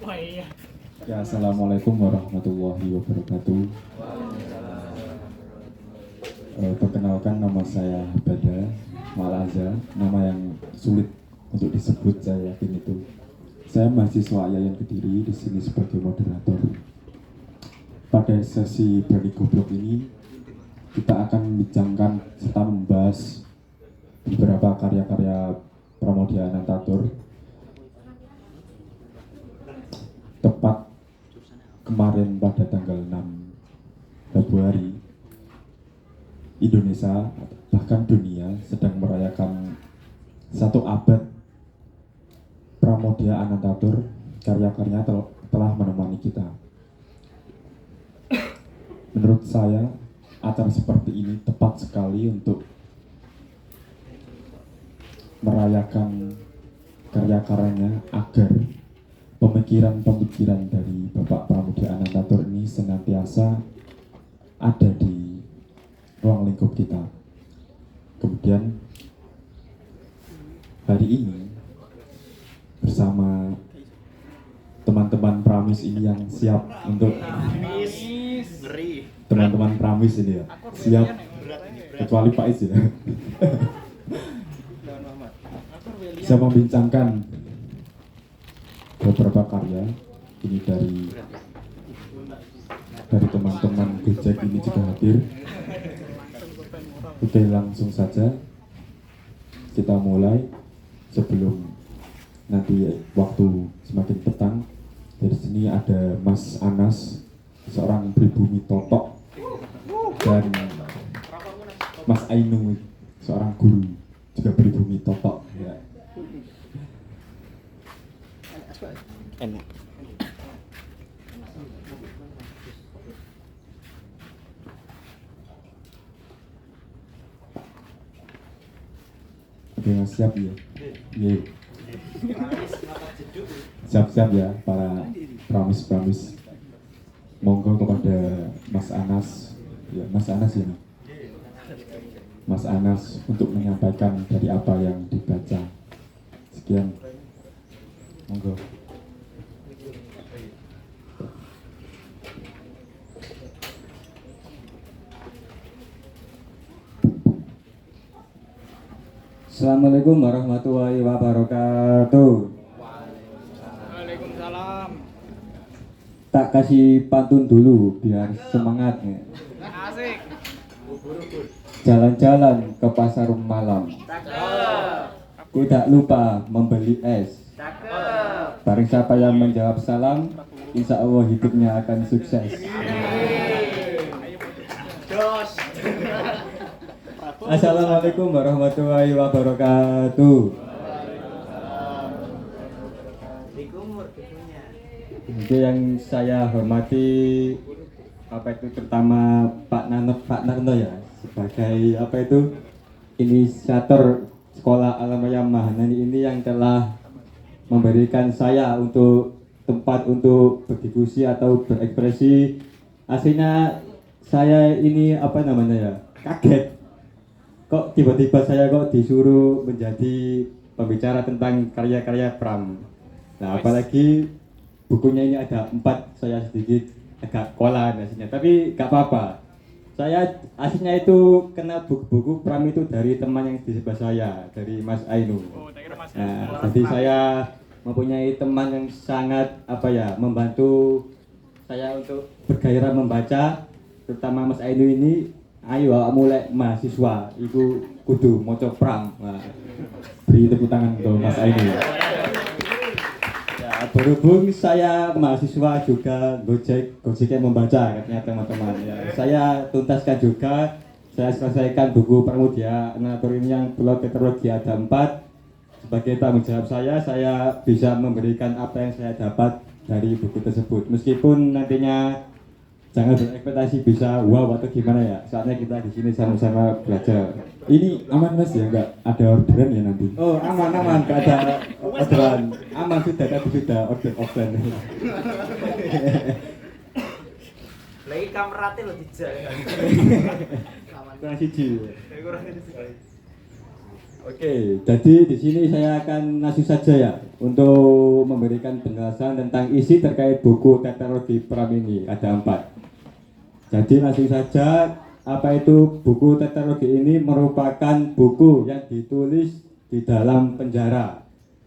Wah iya. Ya, assalamualaikum warahmatullahi wabarakatuh. Perkenalkan, nama saya Bada Malaza, nama yang sulit untuk disebut, saya yakin itu. Saya mahasiswa Yayan Kediri, di sini sebagai moderator. Pada sesi Berani Goblok ini, kita akan membincangkan serta membahas beberapa karya-karya Pramoedya Anantatur. Tepat kemarin pada tanggal 6 Februari, Indonesia, bahkan dunia, sedang merayakan 1 abad Pramoedya Anantatur. Karya-karyanya telah menemani kita. Menurut saya, acara seperti ini tepat sekali untuk merayakan karya-karyanya agar pemikiran-pemikiran dari Bapak Pramoedya Anantatur ini senantiasa ada di ruang lingkup kita. Kemudian hari ini bersama teman-teman Pramis ini yang siap untuk teman-teman Pramis ini ya, siap kecuali Pak Is ya. Saya membincangkan beberapa karya ini dari teman-teman Gojek ini juga hadir. Oke, langsung saja kita mulai sebelum nanti waktu semakin petang. Dari sini ada Mas Anas, seorang pribumi totok, dan Mas Ainung, seorang guru juga pribumi totok ya. Enak. Oke, Mas, siap ya? Iya. Siap-siap ya para Pramis. Monggo kepada Mas Anas. Ya, Mas Anas ya. Mas Anas untuk menyampaikan dari apa yang dibaca. Sekian. Monggo. Assalamualaikum warahmatullahi wabarakatuh. Waalaikumsalam. Tak kasih pantun dulu biar semangat ya. Asik. Jalan-jalan ke pasar malam. Ku tak lupa membeli es. Barang siapa yang menjawab salam, insya Allah hidupnya akan sukses. Assalamualaikum warahmatullahi wabarakatuh. Itu yang saya hormati terutama Pak Narno ya, sebagai inisiator sekolah Alamaya Mahanani ini yang telah memberikan saya untuk tempat untuk berdiskusi atau berekspresi. Aslinya saya ini kaget. Kok tiba-tiba saya disuruh menjadi pembicara tentang karya-karya Pram. Nah, apalagi bukunya ini ada 4, saya sedikit agak kolan aslinya, tapi gak apa-apa. Saya aslinya itu kenal buku-buku Pram itu dari teman yang di sebelah saya, dari Mas Ainu. Nah, jadi saya mempunyai teman yang sangat membantu saya untuk bergairah membaca, terutama Mas Ainu ini. Ayo mulai mahasiswa itu kudu moco Pram. Nah, beri tepuk tangan untuk Mas Ainu. Ya, berhubung saya mahasiswa juga Gojeknya membaca katanya teman-teman ya. Saya tuntaskan juga, saya selesaikan buku Pramoedya Anantatur ini yang blog tetralogi ada 4. Sebagai tanggung jawab saya bisa memberikan apa yang saya dapat dari buku tersebut. Meskipun nantinya jangan berekspektasi bisa wow atau gimana ya. Saatnya kita di sini sama-sama belajar. Ini aman Mas ya, nggak ada orderan ya nanti? Oh aman, nggak ada orderan. Aman sudah order offline. Lagi kamerate lo dijak. Kurang siji. Oke, jadi di sini saya akan langsung saja ya untuk memberikan penjelasan tentang isi terkait buku tetralogi Pram ini. Ada 4. Jadi langsung saja, apa itu buku tetralogi ini merupakan buku yang ditulis di dalam penjara.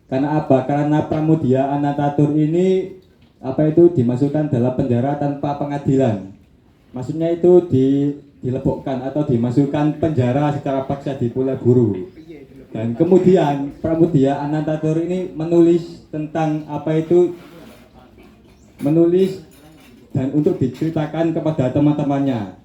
Karena apa? Karena Pramudia Anantatur ini apa itu dimasukkan dalam penjara tanpa pengadilan. Maksudnya itu dilebokkan atau dimasukkan penjara secara paksa di Pulau Buru. Dan kemudian Pramudia Anantatur ini menulis tentang apa itu, menulis dan untuk diceritakan kepada teman-temannya.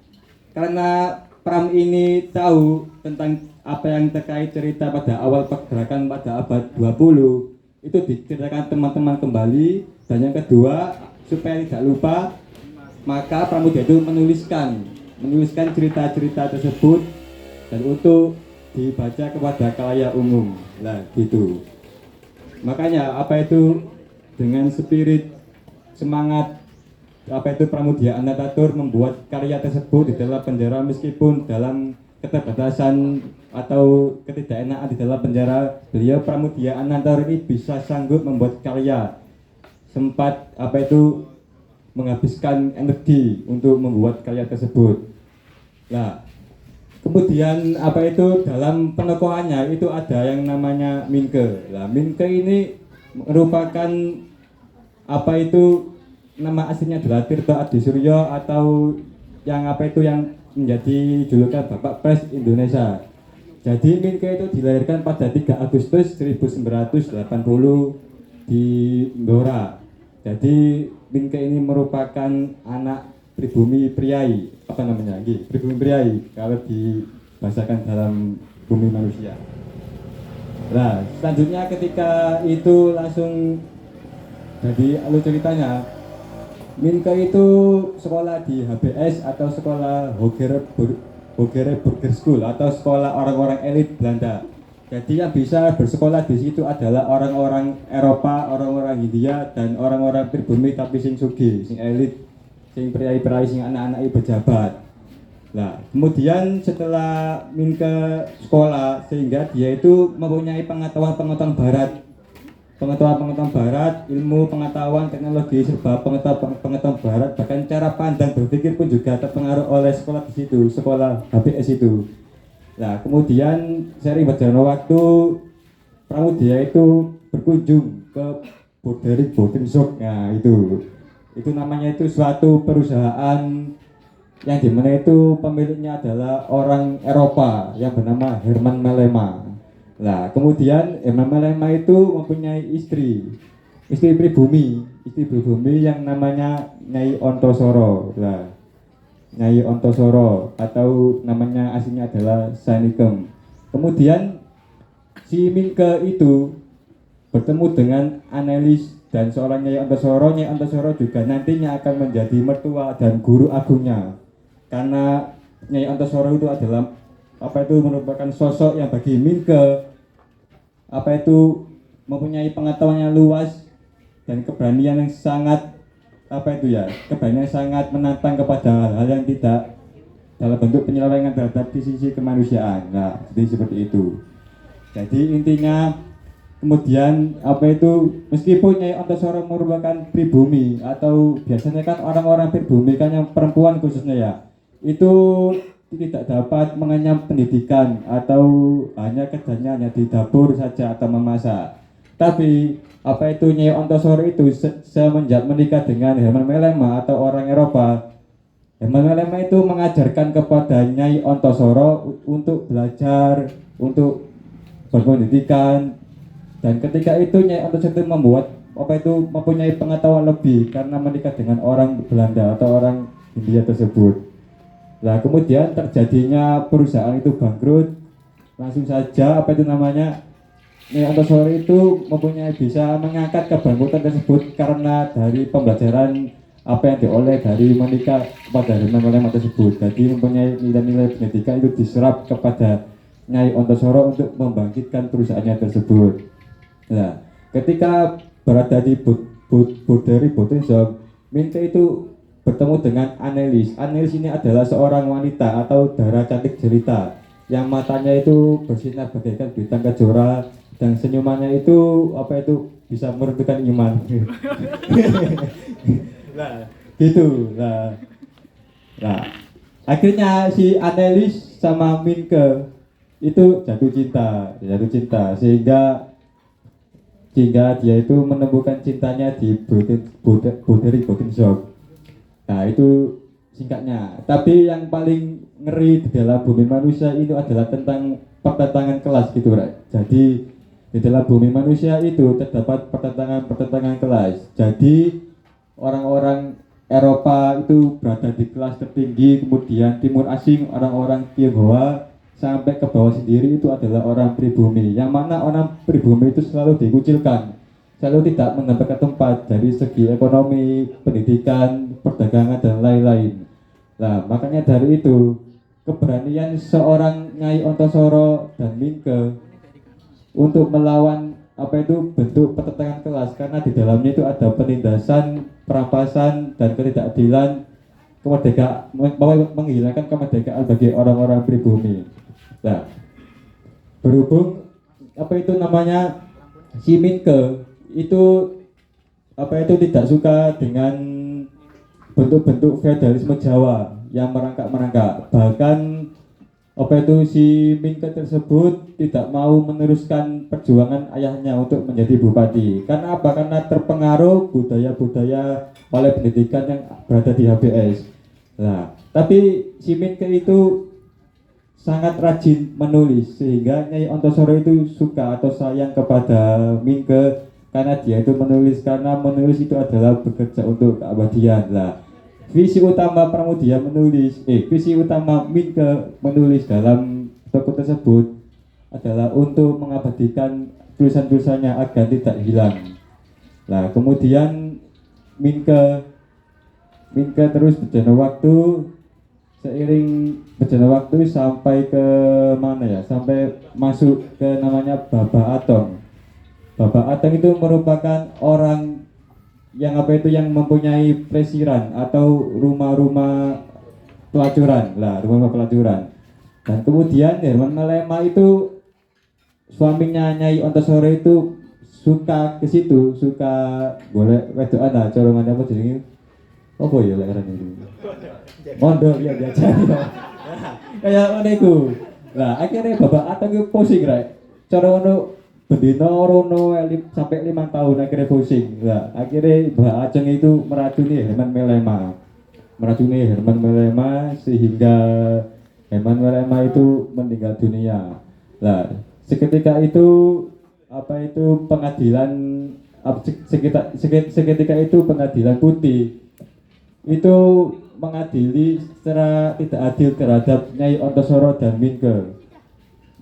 Karena Pram ini tahu tentang apa yang terkait cerita pada awal pergerakan pada abad 20, itu diceritakan teman-teman kembali. Dan yang kedua, supaya tidak lupa, maka Pramudia itu menuliskan cerita-cerita tersebut dan untuk dibaca kepada khalayak umum. Nah, gitu. Makanya apa itu dengan spirit semangat apa itu Pramudia Anantatur membuat karya tersebut di dalam penjara, meskipun dalam keterbatasan atau ketidakenakan di dalam penjara, beliau Pramudia Anantatur ini bisa sanggup membuat karya, sempat apa itu menghabiskan energi untuk membuat karya tersebut. Nah, kemudian apa itu dalam penokohannya itu ada yang namanya Minke. Nah, Minke ini merupakan apa itu nama aslinya adalah Tirto Adi Suryo atau yang apa itu yang menjadi julukan Bapak Pres Indonesia. Jadi Minke itu dilahirkan pada 3 Agustus 1980 di Blora. Jadi Minke ini merupakan anak pribumi priai, apa namanya? Pribumi priai kalau dibahasakan dalam bumi manusia. Nah, selanjutnya ketika itu langsung jadi alur ceritanya, Minke itu sekolah di HBS atau sekolah Hogere Burger School atau sekolah orang-orang elit Belanda. Jadi yang bisa bersekolah di situ adalah orang-orang Eropa, orang-orang Hindia, dan orang-orang pribumi tapi sing sugih, sing elit, sing priai-priai, sing anak-anak pejabat. Nah, kemudian setelah Minke sekolah, sehingga dia itu mempunyai pengetahuan barat, ilmu pengetahuan, teknologi, serba pengetahuan barat, bahkan cara pandang berpikir pun juga terpengaruh oleh sekolah di situ, sekolah HBS itu. Nah, kemudian sering berjalan waktu, Pramudia itu berkunjung ke Borderi Boarding Shop. Nah, itu namanya itu suatu perusahaan yang dimana itu pemiliknya adalah orang Eropa yang bernama Herman Melema. Nah, kemudian Herman Melema itu mempunyai istri pribumi yang namanya Nyai Ontosoro. Nah, Nyai Ontosoro atau namanya aslinya adalah Sanikem. Kemudian si Minke itu bertemu dengan Anelis dan seorang Nyai Ontosoro. Nyai Ontosoro juga nantinya akan menjadi mertua dan guru agungnya. Karena Nyai Ontosoro itu adalah apa itu merupakan sosok yang bagi Minke apa itu mempunyai pengetahuan yang luas dan keberanian yang sangat keberanian sangat menantang kepada hal-hal yang tidak dalam bentuk penyelewengan terhadap di sisi kemanusiaan. Nah, jadi seperti itu. Jadi intinya kemudian apa itu meskipun Nyai Ontosoro merupakan pribumi atau biasanya kan orang-orang pribumi kan yang perempuan khususnya ya, itu tidak dapat mengenyam pendidikan atau hanya kerjanya hanya di dapur saja atau memasak. Tapi apa itu Nyai Ontosoro itu semenjak menikah dengan Herman Melema atau orang Eropa, Herman Melema itu mengajarkan kepada Nyai Ontosoro untuk belajar, untuk berpendidikan. Dan ketika itu Nyai Ontosoro itu mempunyai pengetahuan lebih karena menikah dengan orang Belanda atau orang Hindia tersebut. Nah, kemudian terjadinya perusahaan itu bangkrut. Langsung saja Nyai Ontosoro itu bisa mengangkat kebangkrutan tersebut karena dari pembelajaran apa yang dioleh dari menikah kepada Herman Melema tersebut. Jadi mempunyai nilai-nilai pendidikan itu diserap kepada Nyai Ontosoro untuk membangkitkan perusahaannya tersebut. Nah, ketika berada di Borderi Boarding Shop, Minke itu bertemu dengan Anelis. Anelis ini adalah seorang wanita atau darah cantik jelita yang matanya itu bersinar bagaikan bintang kejora dan senyumannya itu apa itu bisa meruntuhkan iman. Nah, gitu. Nah, akhirnya si Anelis sama Minke itu jatuh cinta sehingga dia itu menemukan cintanya di Broderick Botenshoek. Nah, itu singkatnya. Tapi yang paling ngeri di dalam bumi manusia itu adalah tentang pertentangan kelas gitu, Rek. Jadi di dalam bumi manusia itu terdapat pertentangan kelas. Jadi orang-orang Eropa itu berada di kelas tertinggi, kemudian timur asing, orang-orang Tionghoa sampai ke bawah sendiri itu adalah orang pribumi. Yang mana orang pribumi itu selalu dikucilkan, selalu tidak mendapatkan tempat dari segi ekonomi, pendidikan, perdagangan dan lain-lain. Nah, makanya dari itu keberanian seorang Nyai Ontosoro dan Minke untuk melawan apa itu bentuk pertentangan kelas, karena di dalamnya itu ada penindasan, perampasan dan ketidakadilan, kemerdekaan, menghilangkan kemerdekaan bagi orang-orang pribumi. Nah, berhubung apa itu namanya si Minke itu apa itu tidak suka dengan bentuk-bentuk feodalisme Jawa yang merangkak-merangkak. Bahkan apa itu si Minke tersebut tidak mau meneruskan perjuangan ayahnya untuk menjadi bupati. Karena apa? Karena terpengaruh budaya-budaya oleh pendidikan yang berada di HBS. Nah, tapi si Minke itu sangat rajin menulis sehingga Nyai Ontosoro itu suka atau sayang kepada Minke karena dia itu menulis, karena menulis itu adalah bekerja untuk keabadian. Lah, visi utama Minke menulis dalam toko tersebut adalah untuk mengabadikan tulisan-tulisannya agar tidak hilang. Nah, kemudian Minke terus berjalan waktu, seiring berjalan waktu sampai ke mana ya? Sampai masuk ke namanya Baba Atong. Baba Atong itu merupakan orang yang apa itu yang mempunyai plesiran atau rumah-rumah pelacuran. Dan kemudian Herman Melema itu suaminya Nyai Ontosoro itu suka ke situ, suka boleh wedokan lah, corongan apa jenenge? Apa ya lek arane itu? Mondok ya biasa. Kayak ngene iku. Lah akhirnya Bapak Ateng itu pusing rek. Cara ngono bendina rono sampai 5 tahun akhirnya pusing. Lah akhirnya Mbak Ajeng itu meracuni Herman Melema sehingga Herman Melema itu meninggal dunia. Lah seketika itu apa itu pengadilan seketika itu pengadilan putih itu mengadili secara tidak adil terhadap Nyai Ontosoro dan Minke.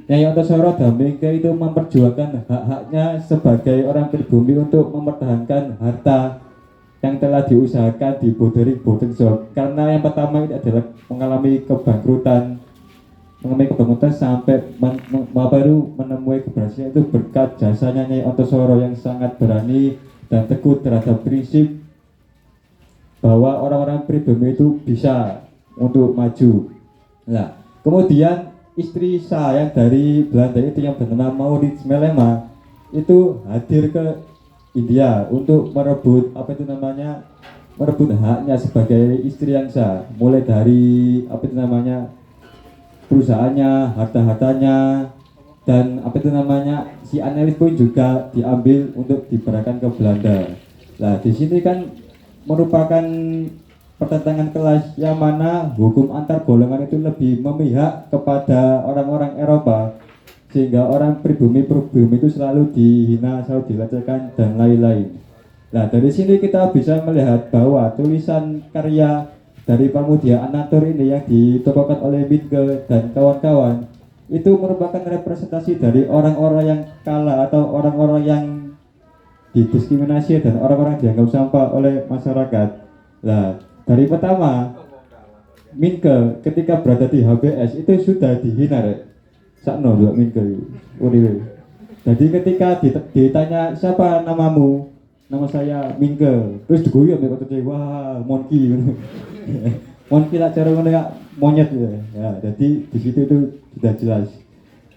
Nyai Ontosoro dan Minke itu memperjuangkan hak-haknya sebagai orang pribumi untuk mempertahankan harta yang telah diusahakan di Broderick Botenshoek. Karena yang pertama itu adalah mengalami kebangkrutan sampai baru menemui keberhasilan itu berkat jasanya Nyai Ontosoro yang sangat berani dan teguh terhadap prinsip bahwa orang-orang pribumi itu bisa untuk maju. Nah, kemudian istri saya yang dari Belanda itu yang bernama Maurits Melema itu hadir ke India untuk merebut merebut haknya sebagai istri yang sah, mulai dari perusahaannya, harta-hartanya, dan si Anelis pun juga diambil untuk diberangkatkan ke Belanda. Nah, di sini kan merupakan pertentangan kelas yang mana hukum antar golongan itu lebih memihak kepada orang-orang Eropa, sehingga orang pribumi itu selalu dihina, selalu dilecehkan dan lain-lain. Nah, dari sini kita bisa melihat bahwa tulisan karya dari Pramudia Anantor ini yang ditokohkan oleh Minke dan kawan-kawan itu merupakan representasi dari orang-orang yang kalah atau orang-orang yang didiskriminasi dan orang-orang dianggap sampah oleh masyarakat. Nah, dari pertama Minke ketika berada di HBS itu sudah dihina rek. Sakno juga Minke uriwe. Jadi ketika ditanya siapa namamu? Nama saya Minke. Terus diguyu ambek kota wah Monki. Monki lah cara ngono ya monyet ya. Ya, jadi di situ itu sudah jelas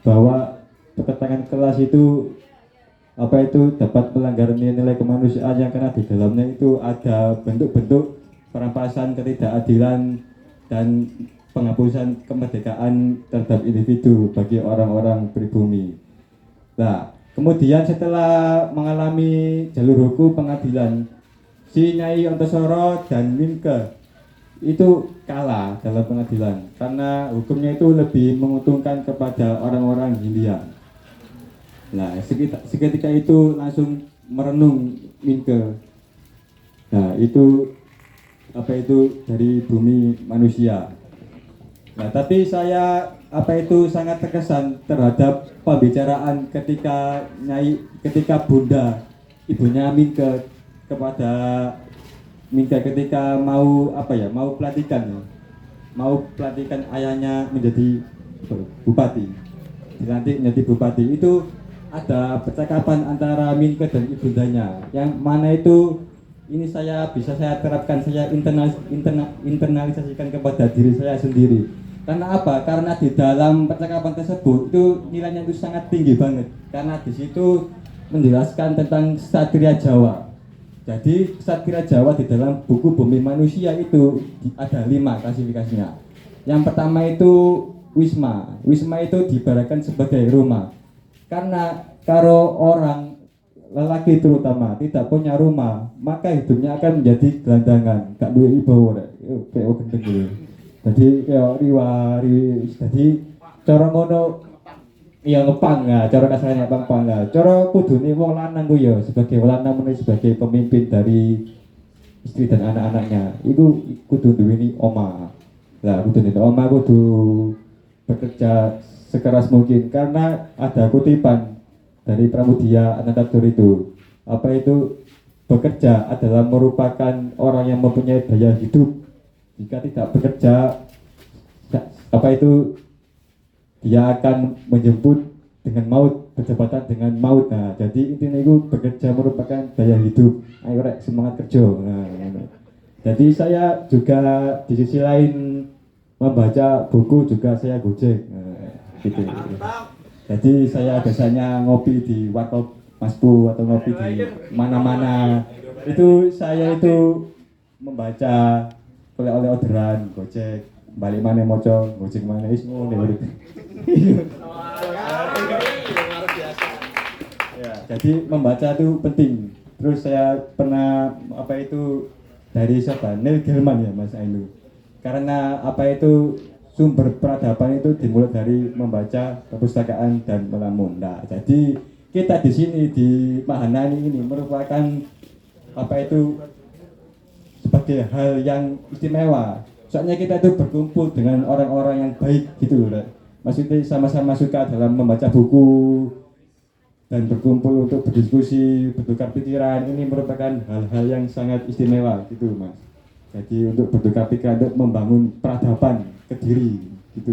bahwa pertentangan kelas itu apa itu dapat melanggar nilai kemanusiaan yang karena di dalamnya itu ada bentuk-bentuk perampasan, ketidakadilan dan penghapusan kemerdekaan terhadap individu bagi orang-orang pribumi. Nah, kemudian setelah mengalami jalur hukum pengadilan, si Nyai Ontosoro dan Minke itu kalah dalam pengadilan karena hukumnya itu lebih menguntungkan kepada orang-orang Hindia. Nah, seketika itu langsung merenung Minke. Nah, itu apa itu dari bumi manusia. Nah, tapi saya apa itu sangat terkesan terhadap pembicaraan ketika Bunda ibunya Minke kepada Minke ketika mau pelantikan ayahnya menjadi bupati, dilantik menjadi bupati. Itu ada percakapan antara Minke dan ibundanya yang mana itu ini bisa saya terapkan, saya internalisasikan kepada diri saya sendiri. Karena apa? Karena di dalam percakapan tersebut itu nilainya itu sangat tinggi banget. Karena di situ menjelaskan tentang Ksatria Jawa. Jadi Ksatria Jawa di dalam buku Bumi Manusia itu ada 5 klasifikasinya. Yang pertama itu Wisma. Wisma itu diibaratkan sebagai rumah. Karena kalau orang lelaki terutama tidak punya rumah, maka hidupnya akan menjadi gelandangan, gak duwe ibu kayak gendeng gitu. Jadi kayak jadi cara ngono iya ngepang ya, cara kasarnya pang lah. Cara kudune wong lanang ku ya sebagai lanang sebagai pemimpin dari istri dan anak-anaknya itu kudu duweni omah. Lah kudu duweni omah, kudu bekerja sekeras mungkin karena ada kutipan dari Pramudia Anantatur itu apa itu bekerja adalah merupakan orang yang mempunyai daya hidup. Jika tidak bekerja apa itu dia akan menjemput dengan maut, berjabatan dengan maut. Nah, jadi intinya itu bekerja merupakan daya hidup. Ayo rek semangat kerja. Nah, jadi saya juga di sisi lain membaca buku juga saya gojek. Nah, gitu. Jadi saya biasanya ngopi di warkop Maspu atau ngopi di mana-mana. Itu saya itu membaca oleh orderan gojek, balik mana moco, gojek mana is ngono. Ya, jadi membaca itu penting. Terus saya pernah apa itu dari siapa? Neil Gaiman ya Mas Ainu. Karena apa itu sumber peradaban itu dimulai dari membaca perpustakaan dan melamun. Nah, jadi kita di sini di Mahanani ini merupakan apa itu sebagai hal yang istimewa. Soalnya kita itu berkumpul dengan orang-orang yang baik gitu loh. Maksudnya sama-sama suka dalam membaca buku dan berkumpul untuk berdiskusi, bertukar pikiran. Ini merupakan hal-hal yang sangat istimewa gitu Mas. Jadi untuk bertukar pikiran untuk membangun peradaban Kediri gitu.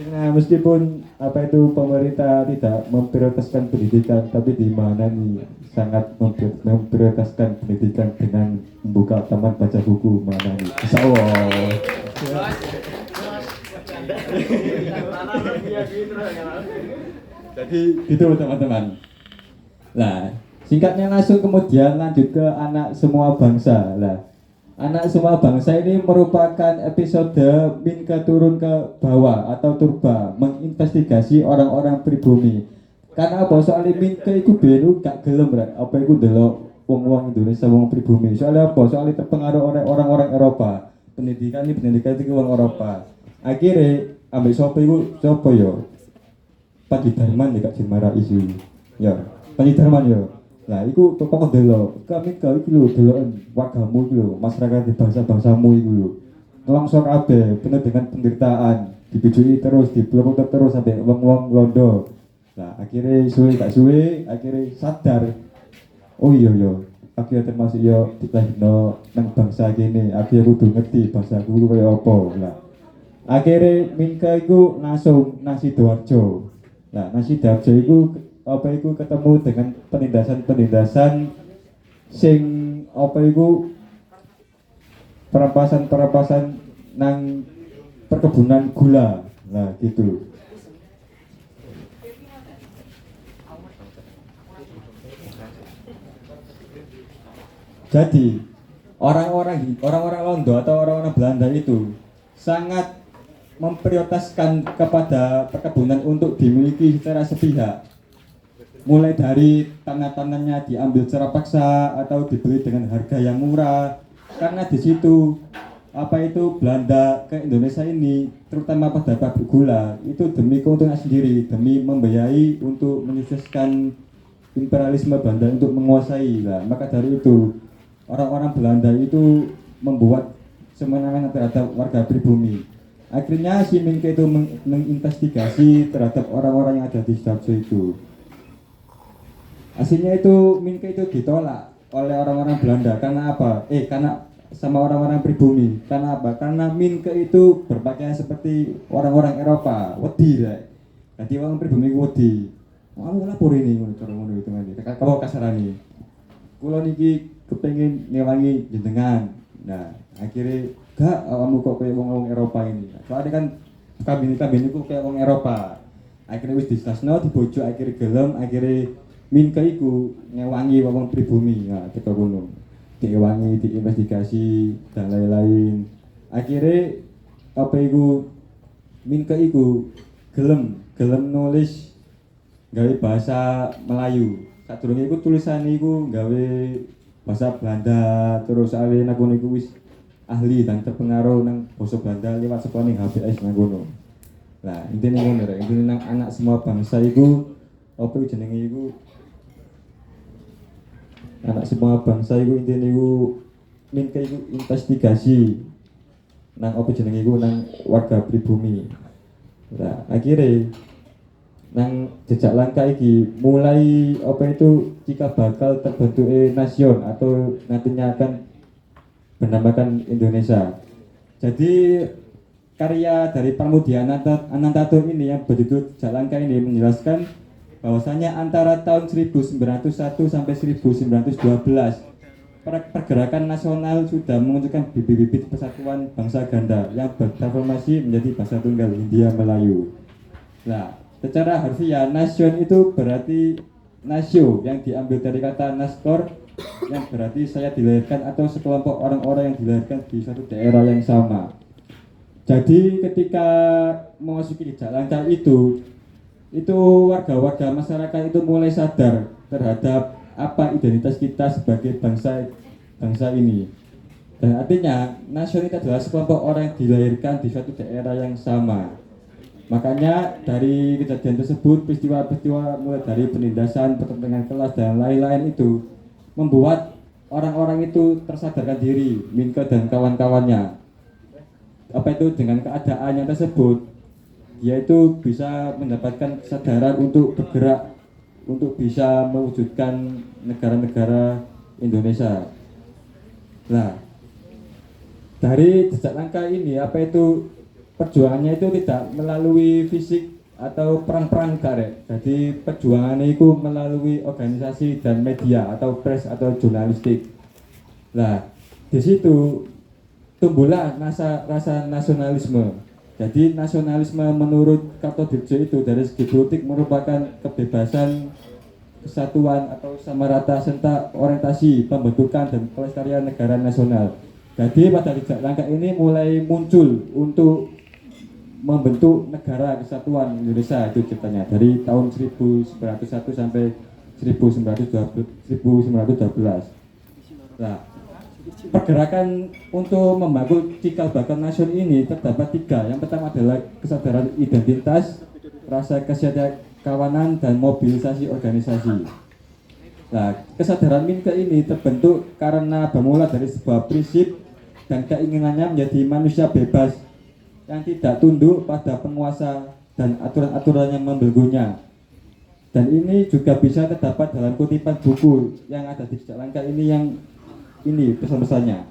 Ya, meskipun apa itu pemerintah tidak memprioritaskan pendidikan, tapi di mana nih sangat memprioritaskan pendidikan dengan membuka taman baca buku mana nih. Insyaallah. Jadi gitu teman-teman. Nah, singkatnya langsung kemudian lanjut ke anak semua bangsa. Lah, anak semua bangsa ini merupakan episode Minke turun ke bawah atau turba menginvestigasi orang-orang pribumi. Karena apa? Soalnya Minke itu belu gak gelem rek. Apa itu delok wong-wong Indonesia wong pribumi. Soalnya apa? Soalnya terpengaruh oleh orang-orang Eropa. Pendidikan itu wong Eropa. Akhirnya ambil sopo itu sopo yo. Panji Darman ya Kak Jimara isu. Ya, Panji Darman yo. Nah, iku pokok delok, kami iku lho deloken wargamu iku lho, masyarakat di bangsa-bangsamu iku lho. Ngelongsor kabeh penuh dengan penderitaan, dibijui terus, dipeluk terus sampai wong-wong londo. Nah, akhirnya suwe, akhirnya sadar. Oh iya yo, aku termasuk yo dilahirno nang bangsa gini, aku kudu ngerti bangsaku kaya apa. Lah, akhirnya Minke iku langsung nang Sidoarjo. Nah, nang Sidoarjo iku apa itu ketemu dengan penindasan sing apa iku perampasan nang perkebunan gula. Nah, gitu. Jadi orang-orang Londo atau orang-orang Belanda itu sangat memprioritaskan kepada perkebunan untuk dimiliki secara sepihak. Mulai dari tanah-tanahnya diambil secara paksa atau dibeli dengan harga yang murah. Karena di situ Belanda ke Indonesia ini terutama pada pabrik gula itu demi keuntungan sendiri, demi membiayai untuk menyukseskan imperialisme Belanda untuk menguasai. Nah, maka dari itu orang-orang Belanda itu membuat semena-mena terhadap warga pribumi. Akhirnya si Minke itu menginvestigasi terhadap orang-orang yang ada di Sidoarjo itu. Hasilnya itu Minke itu ditolak oleh orang-orang Belanda karena apa? Karena sama orang-orang pribumi. Karena apa? Karena Minke itu berpakaian seperti orang-orang Eropa, wedi deh. Jadi orang pribumi itu wedi. Kamu lapor ini ngono itu nanti. Kalau kasarani. Kulo niki kepengin ngewangi jenengan. Nah, akhirnya gak kamu kok kayak wong Eropa ini. Soalnya kan kabin itu kayak wong Eropa. Akhirnya wis disasno dibojo akhirnya gelem, akhirnya Minke iku ngewangi wong pribumi. Nah, teko kono. Diewangi, diinvestigasi dan lain-lain. Akhirnya Minke iku gelem nulis gawe bahasa Melayu. Sadurunge iku tulisan iku gawe bahasa Belanda, terus awene aku niku wis ahli dan terpengaruh nang basa Belanda lewat sekolah ning HBS nang kono. Lah, intine ngono rek, intine nang anak semua bangsa iku jenenge iku anak semua bangsa iku intine iku Minke iku investigasi nang jenenge iku nang warga pribumi. Lah, akhirnya nang jejak langkah iki mulai jika bakal terbentuk nasion atau nantinya akan bernamakan Indonesia. Jadi karya dari Pramudia Anantatur ini yang berjudul Jejak Langkah ini menjelaskan bahwasanya antara tahun 1901 sampai 1912 pergerakan nasional sudah menunjukkan bibit-bibit persatuan bangsa ganda yang bertransformasi menjadi bangsa tunggal Hindia Melayu. Nah, secara harfiah nasion itu berarti nasio yang diambil dari kata nastor yang berarti saya dilahirkan atau sekelompok orang-orang yang dilahirkan di suatu daerah yang sama. Jadi ketika memasuki jejak langkah itu warga-warga masyarakat itu mulai sadar terhadap apa identitas kita sebagai bangsa ini. Dan artinya nasion itu adalah sekelompok orang yang dilahirkan di suatu daerah yang sama. Makanya dari kejadian tersebut, peristiwa-peristiwa mulai dari penindasan, pertentangan kelas dan lain-lain itu membuat orang-orang itu tersadarkan diri, Minke dan kawan-kawannya. Dengan keadaannya tersebut, yaitu bisa mendapatkan kesadaran untuk bergerak untuk bisa mewujudkan negara-negara Indonesia. Nah, dari jejak langkah ini perjuangannya itu tidak melalui fisik atau perang-perang karek. Jadi perjuangannya itu melalui organisasi dan media atau press atau jurnalistik. Nah, di situ tumbuhlah rasa nasionalisme. Jadi nasionalisme menurut Kartodirjo itu dari segi politik merupakan kebebasan, kesatuan atau sama rata serta orientasi pembentukan dan pelestarian negara nasional. Jadi pada jejak langkah ini mulai muncul untuk membentuk negara kesatuan Indonesia itu ceritanya dari tahun 1901 sampai 1912. Nah, pergerakan untuk membangun cikal bakal nasion ini terdapat 3. Yang pertama adalah kesadaran identitas, rasa kesetiakawanan dan mobilisasi organisasi. Nah, kesadaran Minke ini terbentuk karena bermula dari sebuah prinsip dan keinginannya menjadi manusia bebas yang tidak tunduk pada penguasa dan aturan-aturan yang membelenggunya. Dan ini juga bisa terdapat dalam kutipan buku yang ada di jejak langkah ini yang ini pesan-pesannya.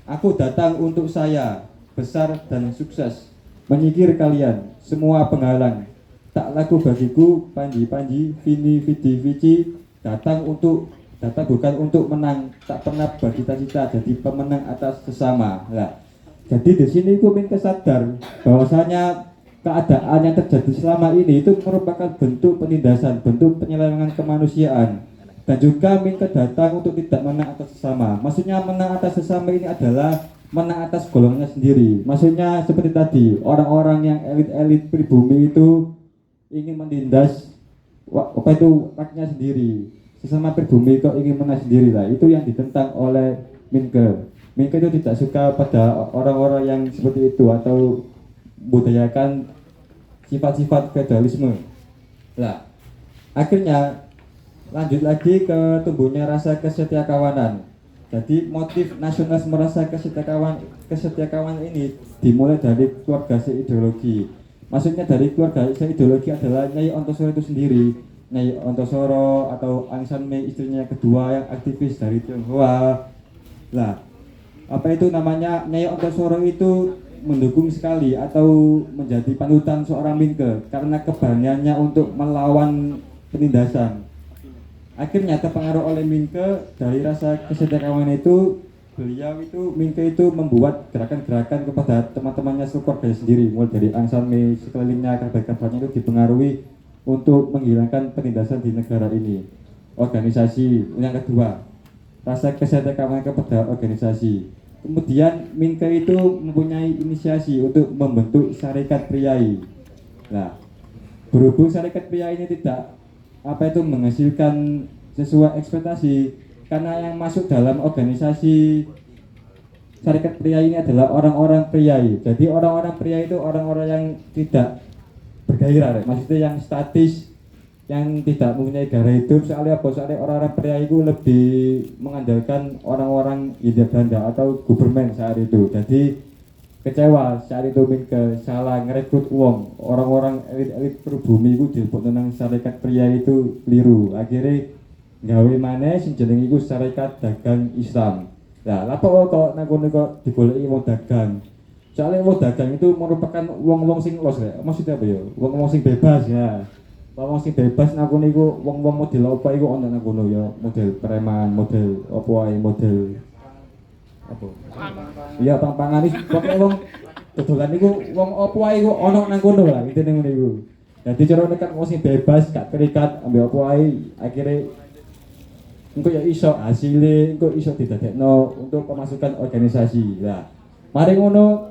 Aku datang untuk saya, besar dan sukses, menyingkir kalian, semua penghalang. Tak laku bagiku, panji-panji, vini, vidi, vici, datang untuk datang bukan untuk menang, tak pernah bercita-cita jadi pemenang atas sesama. Nah, jadi di sini aku Minke sadar bahwasanya keadaan yang terjadi selama ini itu merupakan bentuk penindasan, bentuk penyelewengan kemanusiaan. Dan juga Minke datang untuk tidak menang atas sesama. Maksudnya menang atas sesama ini adalah menang atas golongannya sendiri. Maksudnya seperti tadi, orang-orang yang elit-elit pribumi itu ingin menindas apa itu rakyatnya sendiri. Sesama pribumi kok ingin menang sendiri lah. Itu yang ditentang oleh Minke. Minke itu tidak suka pada orang-orang yang seperti itu atau budayakan sifat-sifat feodalisme. Nah, akhirnya lanjut lagi ke tumbuhnya rasa kesetiakawanan. Jadi motif nasionalisme rasa kesetiakawan ini dimulai dari keluarga seideologi. Maksudnya dari keluarga seideologi adalah Nyai Ontosoro itu sendiri. Nyai Ontosoro atau Aung San Mei istrinya kedua yang aktivis dari Tionghoa. Nah, apa itu namanya, Nyai Ontosoro itu mendukung sekali atau menjadi panutan seorang Minke karena keberaniannya untuk melawan penindasan. Akhirnya terpengaruh oleh Minke dari rasa kesetiakawanan itu, beliau itu Minke itu membuat gerakan-gerakan kepada teman-temannya sekeluarganya sendiri, mulai dari Aung San Mei sekelilingnya, kabar-kabarnya itu dipengaruhi untuk menghilangkan penindasan di negara ini. Organisasi yang kedua, rasa kesetiakawanan kepada organisasi. Kemudian Minke itu mempunyai inisiasi untuk membentuk Sarekat Priai. Nah, berhubung Sarekat Priai ini tidak menghasilkan sesuai ekspektasi, karena yang masuk dalam organisasi Sarekat Priai ini adalah orang-orang priai. Jadi orang-orang priai itu orang-orang yang tidak bergairah, maksudnya yang statis, yang tidak mempunyai gairah hidup. Soalnya apa? Soalnya orang-orang priai itu lebih mengandalkan orang-orang Hindia Belanda atau Gubermen saat itu. Jadi kecewa saat itu Minke salah ngerekrut uang, orang-orang elit-elit pribumi itu dilebok nang Sarekat Priai itu keliru. Akhirnya gawe maneh sing jenenge iku Sarekat Dagang Islam. Lah lapo kok nang kono kok digoleki wong dagang. Soalnya wong dagang itu merupakan wong-wong sing los ya. Maksudnya apa ya? Wong-wong sing bebas ya. Wong sing bebas nang kono iku wong-wong model apa iku ono nang kono ya, model preman, model apa wae, model apa? Iya, pang-pangan iki pokoke wong dodolan niku wong apa wae iku ono nang kono lah, intine ngene iku. Dadi cara nekat wong sing bebas, gak terikat ambek apa wae, akhire engko ya iso hasilé, engko iso didadekno untuk pemasukan organisasi. Lah, mari ngono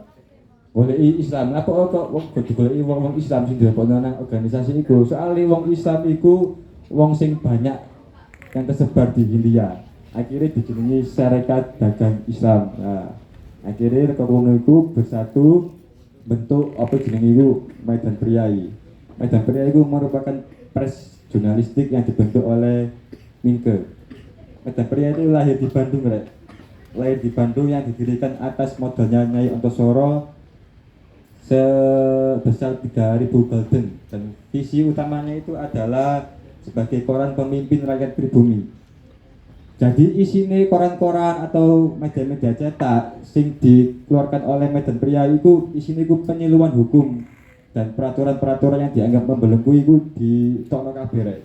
goleki Islam. Apa kok wong digoleki wong-wong Islam sing dilebokno nang organisasi iku? Soale wong Islam iku wong sing banyak yang tersebar di Hindia. Akhirnya dijenengi Sarekat Dagang Islam. Nah, akhirnya kono iku bersatu bentuk apa jenenge iku Medan Priai. Medan Priai itu merupakan pres jurnalistik yang dibentuk oleh Minke. Medan Priai itu lahir di Bandung, Rek. Lahir di Bandung yang didirikan atas modalnya Nyai Ontosoro sebesar 3.000 gulden, dan visi utamanya itu adalah sebagai koran pemimpin rakyat pribumi. Jadi isine koran-koran atau media-media cetak sing dikeluarkan oleh Medan Priai itu isine iku penyeluruhan hukum dan peraturan-peraturan yang dianggap membelenggu iku ditokno kabeh rek.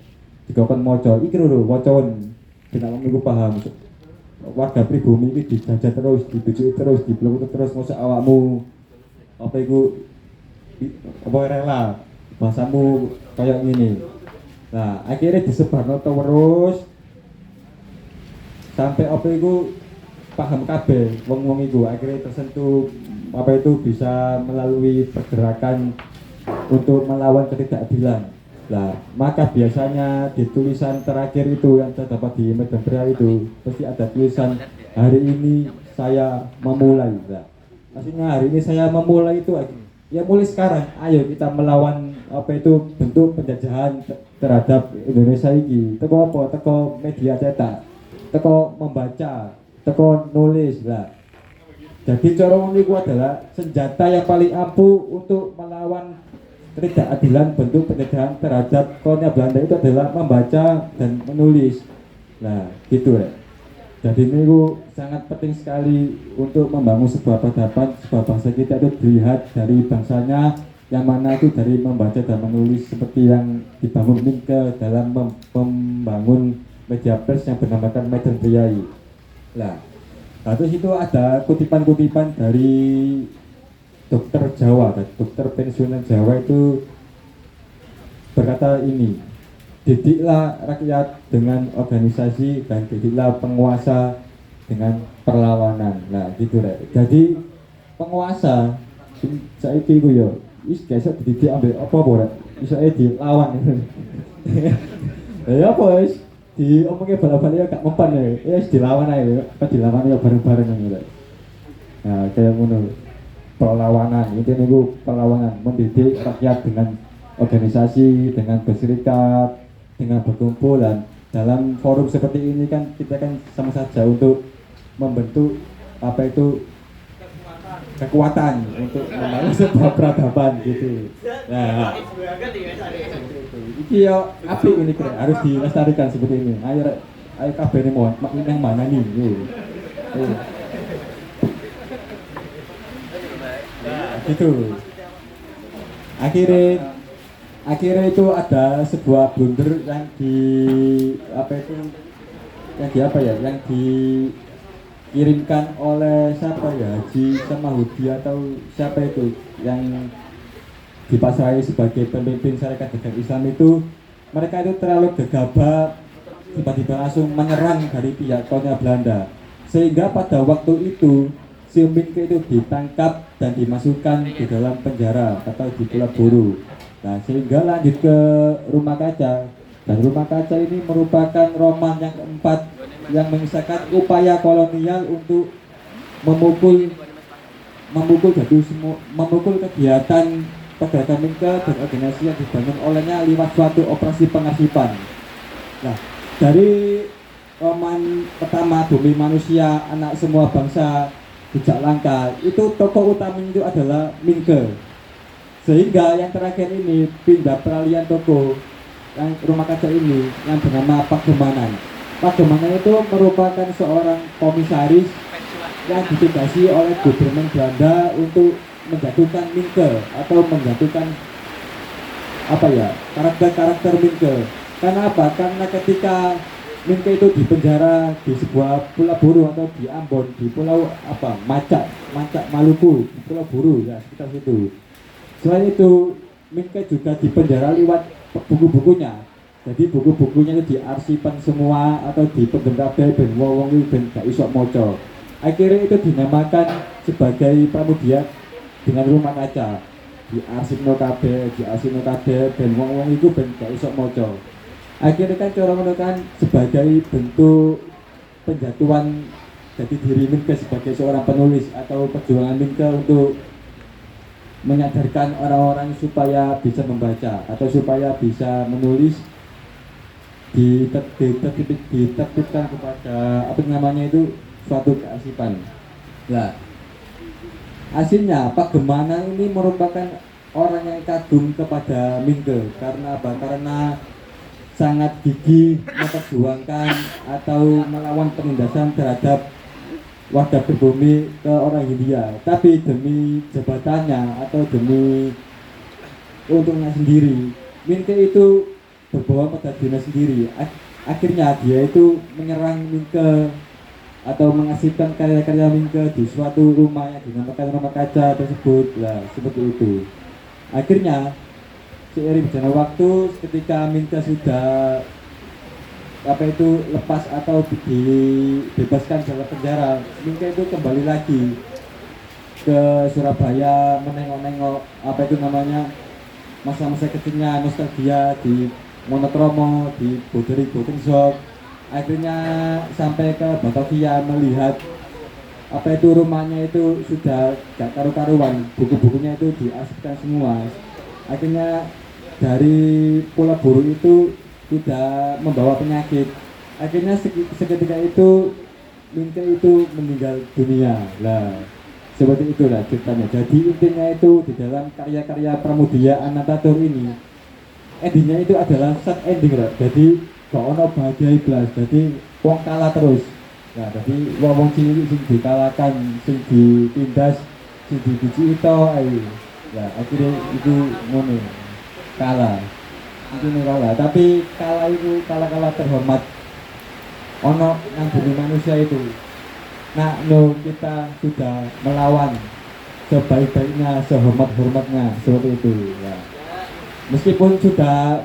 Dikon maca iki lho wacon kita iku paham. Warga pribumi iki dijajah terus, dibujuki terus, dibelenggu terus, mosok awakmu apa iku apa rela bahasamu kayak gini. Nah, akhirnya disebarno terus sampai apa itu paham kabeh wong-wong itu, akhirnya tersentuh apa itu bisa melalui pergerakan untuk melawan ketidakadilan. Nah, maka biasanya di tulisan terakhir itu yang terdapat di Medan Priai itu pasti ada tulisan hari ini saya memulai. Nah, maksudnya hari ini saya memulai itu ya mulai sekarang ayo kita melawan apa itu bentuk penjajahan terhadap Indonesia ini. Teko apa? Teko media cetak, teko membaca, teko nulis lah. Jadi cara itu adalah senjata yang paling ampuh untuk melawan ketidakadilan bentuk penjajahan terhadap kolonial Belanda itu adalah membaca dan menulis. Nah, gitu ya. Jadi ini sangat penting sekali untuk membangun sebuah peradaban, sebuah bangsa kita itu dilihat dari bangsanya yang mana itu dari membaca dan menulis seperti yang dibangun Minke dalam membangun media pers yang bernamakan Medan Priai. Nah, terus itu ada kutipan-kutipan dari dokter Jawa, dokter pensiunan Jawa itu berkata ini, didiklah rakyat dengan organisasi dan didiklah penguasa dengan perlawanan. Nah gitu rek. Jadi penguasa saiki ku yo wis gak dididik ambek apa rek. Iso dilawan. Ya apa wis diomongke bala-bala gak mempan ya. Wis dilawan ae. Apa dilawan ya bareng-bareng ngono rek. Nah kayak ngono. Perlawanan, intinya itu perlawanan, mendidik rakyat dengan organisasi, dengan berserikat, dengan berkumpul, dan dalam forum seperti ini kan kita kan sama saja untuk membentuk apa itu kekuatan untuk membangun sebuah peradaban gitu. Nah, ini ya api ini kira harus dilestarikan seperti ini. Ayo kabeh ini mau yang mana nih? Gitu. Akhirnya itu ada sebuah blunder yang dikirimkan oleh siapa ya, Haji Samahudi atau siapa itu yang dipasrai sebagai pemimpin syarikat dagang Islam itu. Mereka itu terlalu gegabah, tiba-tiba langsung menyerang dari pihak kolonial Belanda, sehingga pada waktu itu si Minke itu ditangkap dan dimasukkan di dalam penjara atau di Pulau Buru. Nah, sehingga lanjut ke Rumah Kaca, dan Rumah Kaca ini merupakan roman yang keempat yang mengisahkan upaya kolonial untuk memukul kegiatan pergerakan Minke dan organisasi yang dibangun olehnya lewat suatu operasi pengarsipan. Nah, dari roman pertama Bumi Manusia, Anak Semua Bangsa, Jejak Langkah, itu tokoh utama itu adalah Minke. Sehingga yang terakhir ini pindah peralihan tokoh yang Rumah Kaca ini yang bernama Pak Gemanan. Pak Gemanan itu merupakan seorang komisaris yang ditugasi oleh gubernur Belanda untuk menjatuhkan Minke atau menjatuhkan karakter Minke. Karena apa? Karena ketika Minke itu dipenjara di sebuah pulau Buru atau di Ambon, di pulau Macak Maluku, di Pulau Buru ya, sekitar situ. Selain itu Minke juga dipenjara lewat buku-bukunya. Jadi buku-bukunya itu diarsipan semua atau dipendem kabeh ben wong ben gak iso maca. Akhirnya itu dinamakan sebagai Pramudia dengan Rumah Kaca. Diarsipno kabeh ben wong iku ben gak iso maca. Akhirnya kan cara ngono kan sebagai bentuk penjatuhan jadi diri Minke sebagai seorang penulis atau perjuangan Minke untuk menyadarkan orang-orang supaya bisa membaca atau supaya bisa menulis, ditertibkan kepada suatu kearsipan. Nah, hasilnya Pak Gemanan ini merupakan orang yang kagum kepada Minke karena apa? Karena sangat gigih memperjuangkan atau melawan penindasan terhadap warga pribumi ke orang Hindia, tapi demi jabatannya atau demi untungnya sendiri, Minke itu berbawa pada dirinya sendiri. Akhirnya dia itu menyerang Minke atau mengasihkan karya-karya Minke di suatu rumah yang dinamakan Rumah Kaca tersebut. Lah, seperti itu. Akhirnya seiring berjalannya waktu, ketika Minke sudah lepas atau dibebaskan dari penjara, Minke itu kembali lagi ke Surabaya menengok-nengok masa-masa kecilnya, nostalgia di Monokromo, di Boderi Shop. Akhirnya sampai ke Batavia melihat rumahnya itu sudah gak karu-karuan, buku-bukunya itu diarsipkan semua. Akhirnya dari Pulau Buru itu tidak membawa penyakit. Akhirnya seketika itu Minke itu meninggal dunia. Lah, seperti itulah ceritanya. Jadi intinya itu di dalam karya-karya Pramudia Anantatur ini, endingnya itu adalah sad ending lah. Jadi gak ono bahagia iblas. Jadi wong kalah terus. Nah, jadi wong cilik sing dikalahkan, sing ditindas, sing dibiji itu ayo. Ya, akhirnya itu ngono. Kalah. Itu kalah, tapi kalah itu kalah terhormat. ono nang bumi manusia itu. Nah, no, kita sudah melawan sebaik-baiknya, sehormat-hormatnya seperti itu ya. Meskipun sudah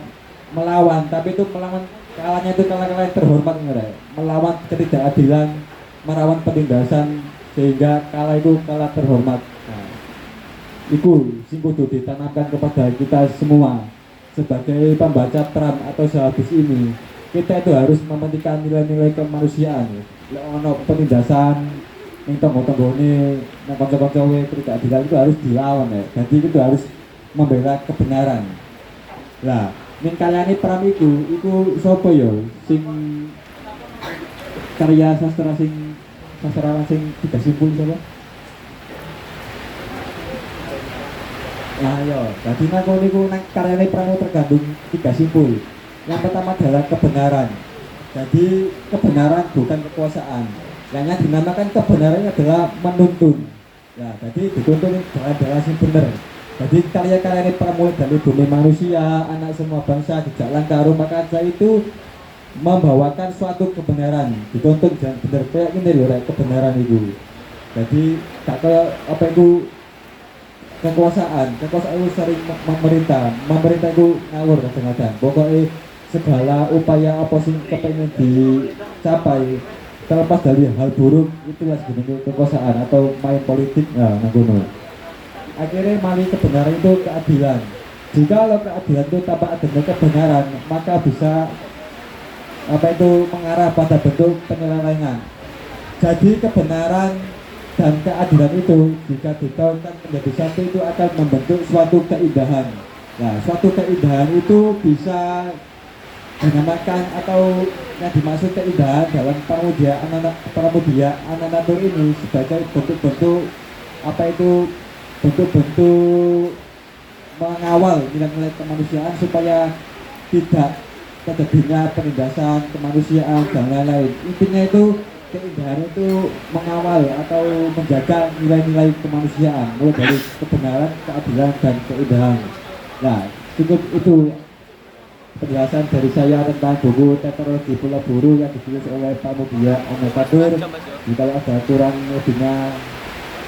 melawan, tapi itu melawan kalahnya itu kalah-kalah yang terhormat ngerek. Melawan ketidakadilan, melawan penindasan sehingga kalah itu kalah terhormat. Nah, itu sing kudu ditanamkan kepada kita semua sebagai pembaca Pram atau sehabis ini. Kita itu harus mementingkan nilai-nilai kemanusiaan. Lek ono penindasan ning tonggo-tonggone nang kanca-kancawe ketidakadilan itu harus dilawan ya. Jadi itu harus membela kebenaran. Lah, ning kalyane Pram iku sapa ya sing karya sastra sing sastrawan sing tiga simpul sapa? Nah, yo, jadi niku nang karyane Pram tergandung tiga simpul. Yang pertama adalah kebenaran. Jadi kebenaran bukan kekuasaan. Yang dinamakan kebenaran adalah menuntun. Ya, jadi dituntun jalan-jalan yang benar. Jadi karya-karya ini mulai dari bumi manusia, anak semua bangsa, jejak langkah rumah kaca itu membawakan suatu kebenaran. Dituntun jalan benar. Kayak ini loh, kebenaran itu. Jadi gak kayak apa itu kekuasaan itu sering memerintah itu ngawur kadang-kadang. Pokoknya segala upaya apa sih kepengen dicapai terlepas dari hal buruk itulah sebenarnya kekuasaan atau main politik ngono. Akhirnya mali kebenaran itu keadilan. Jika kalau keadilan itu tanpa adanya kebenaran maka bisa apa itu mengarah pada bentuk penyelewengan. Jadi kebenaran dan keadilan itu jika ditaunkan menjadi satu itu akan membentuk suatu keindahan. Nah, suatu keindahan itu bisa dinamakan atau yang dimaksud keindahan dalam pramudia Ananatur ini sebagai bentuk-bentuk apa itu bentuk-bentuk mengawal nilai-nilai kemanusiaan supaya tidak terjadinya penindasan kemanusiaan dan lain-lain. Intinya itu keindahan itu mengawal atau menjaga nilai-nilai kemanusiaan mulai dari kebenaran, keadilan dan keindahan. Nah, cukup itu penjelasan dari saya tentang buku Tetralogi Pulau Buru yang ditulis oleh Pak Mudia Anatatur. Jika ada kurang lebihnya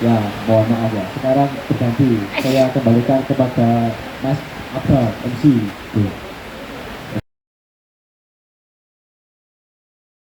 ya mohon maaf ya. Sekarang berganti saya kembalikan kepada Mas Abba MC.